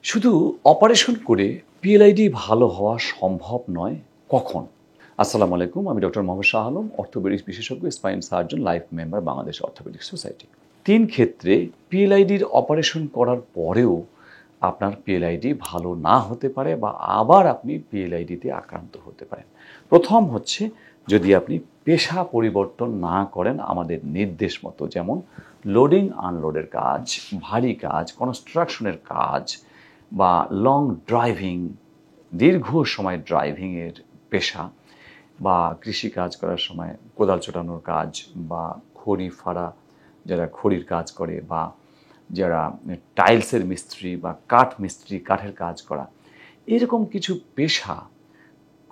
শুধু অপারেশন করে পিএলআইডি ভালো হওয়া সম্ভব নয় কখন? আসসালামু আলাইকুম, আমি ডক্টর মোহাম্মদ শাহ আলম, অর্থোপেডিক্স বিশেষজ্ঞ, spine surgeon, life member, Bangladesh orthopaedics society. ৩ ক্ষেত্রে পিএলআইডির অপারেশন করার পরেও আপনার পিএলআইডি ভালো না হতে পারে বা আবার আপনি পিএলআইডিতে আক্রান্ত হতে পারেন। প্রথম হচ্ছে, যদি আপনি পেশা পরিবর্তন না করেন আমাদের নির্দেশ মতো, যেমন লোডিং আনলোডের কাজ, ভারী কাজ, কনস্ট্রাকশনের কাজ বা লং ড্রাইভিং, দীর্ঘ সময় ড্রাইভিংয়ের পেশা, বা কৃষি কাজ করার সময় কোদাল চটানোর কাজ, বা খড়ি ফাড়া যারা খড়ির কাজ করে, বা যারা টাইলসের মিস্ত্রি বা কাঠ মিস্ত্রি, কাঠের কাজ করা, এরকম কিছু পেশা,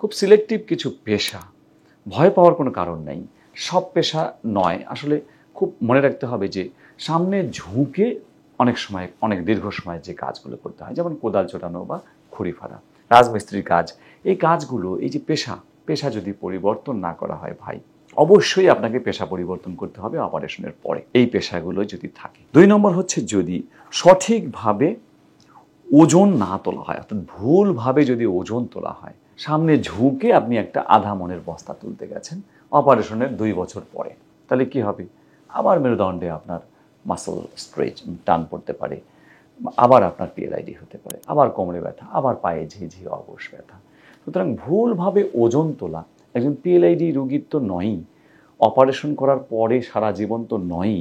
খুব সিলেক্টিভ কিছু পেশা, ভয় পাওয়ার কোনো কারণ নেই। সব পেশা নয়, আসলে খুব মনে রাখতে হবে যে সামনে ঝুঁকে অনেক সময় অনেক দীর্ঘ সময় যে কাজগুলো করতে হয়, যেমন কোদাল চটানো বা খড়ি ফাড়া, রাজমিস্ত্রির কাজ, এই কাজগুলো, এই যে পেশা যদি পরিবর্তন না করা হয় ভাই, অবশ্যই আপনাকে পেশা পরিবর্তন করতে হবে অপারেশনের পরে, এই পেশাগুলো যদি থাকে। ২ নম্বর হচ্ছে, যদি সঠিকভাবে ওজন না তোলা হয়, অর্থাৎ ভুলভাবে যদি ওজন তোলা হয়, সামনে ঝুঁকে আপনি একটা আধা মনের বস্তা তুলতে গেছেন অপারেশনের ২ বছর পরে, তাহলে কি হবে? আবার মেরুদণ্ডে আপনার মাসল স্ট্রেচ, টান পড়তে পারে, আবার আপনার পিএলআইডি হতে পারে, আবার কোমরে ব্যথা, আবার পায়ে ঝিঝি অবশ ব্যথা। সুতরাং ভুলভাবে ওজন তোলা একজন পিএলআইডি রোগীর তো নয়ই, অপারেশন করার পরে সারা জীবন তো নয়ই,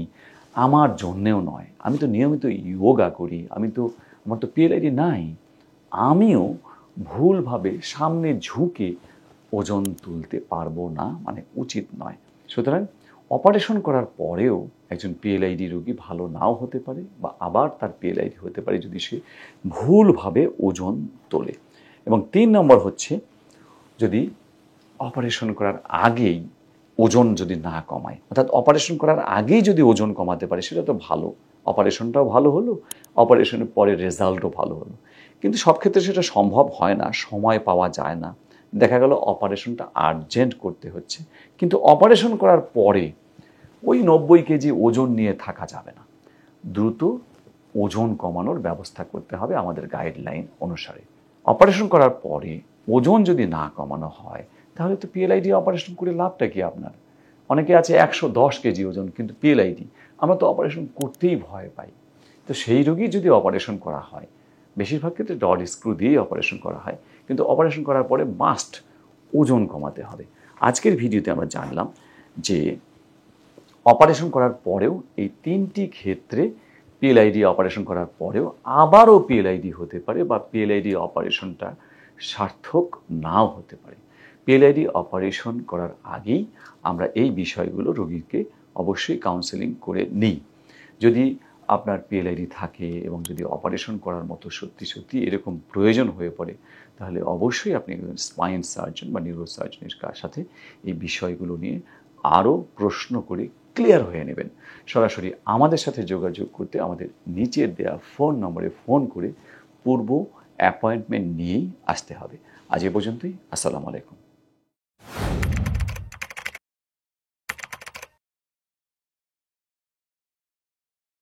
আমার জন্যেও নয়। আমি তো নিয়মিত যোগা করি, আমার তো পিএলআইডি নাই, আমিও ভুলভাবে সামনে ঝুঁকে ওজন তুলতে পারবো না, মানে উচিত নয়। সুতরাং অপারেশন করার পরেও একজন পিএলআইডি রোগী ভালো নাও হতে পারে, বা আবার তার পিএলআইডি হতে পারে যদি সে ভুলভাবে ওজন তোলে। এবং ৩ নম্বর হচ্ছে, যদি অপারেশন করার আগেই ওজন যদি না কমায়, অর্থাৎ অপারেশন করার আগেই যদি ওজন কমাতে পারে, সেটা তো ভালো, অপারেশনটাও ভালো হলো, অপারেশনের পরে রেজাল্টও ভালো হলো। কিন্তু সব ক্ষেত্রে সেটা সম্ভব হয় না, সময় পাওয়া যায় না, দেখা গেল অপারেশনটা আর্জেন্ট করতে হচ্ছে, কিন্তু অপারেশন করার পরে ওই ৯০ কেজি ওজন নিয়ে থাকা যাবে না, দ্রুত ওজন কমানোর ব্যবস্থা করতে হবে আমাদের গাইডলাইন অনুসারে। অপারেশন করার পরে ওজন যদি না কমানো হয়, তাহলে তো পিএলআইডি অপারেশন করে লাভটা কি আপনার? অনেকে আছে ১১০ কেজি ওজন, কিন্তু পিএলআইডি, আমরা তো অপারেশন করতেই ভয় পাই। তো সেই রোগী যদি অপারেশন করা হয়, বেশিরভাগ ক্ষেত্রে রড স্ক্রু দিয়েই অপারেশন করা হয়, কিন্তু অপারেশন করার পরে মাস্ট ওজন কমাতে হবে। আজকের ভিডিওতে আমরা জানলাম যে অপারেশন করার পরেও এই ৩টি ক্ষেত্রে পিএলআইডি অপারেশন করার পরেও আবারও পিএলআইডি হতে পারে, বা পিএলআইডি অপারেশনটা সার্থক নাও হতে পারে। পিএলআইডি অপারেশন করার আগেই আমরা এই বিষয়গুলো রোগীকে অবশ্যই কাউন্সেলিং করে নিই। যদি আপনার পিএলআইডি থাকে এবং যদি অপারেশন করার মতো সত্যি এরকম প্রয়োজন হয়ে পড়ে, তাহলে অবশ্যই আপনি একজন স্পাইন সার্জন বা নিউরো সার্জনের সাথে এই বিষয়গুলো নিয়ে আরও প্রশ্ন করে ক্লিয়ার হয়ে নেবেন। সরাসরি আমাদের সাথে যোগাযোগ করতে আমাদের নিচের দেওয়া ফোন নম্বরে ফোন করে পূর্ব অ্যাপয়েন্টমেন্ট নিয়েই আসতে হবে। আজ এ পর্যন্তই। আসসালামু আলাইকুম।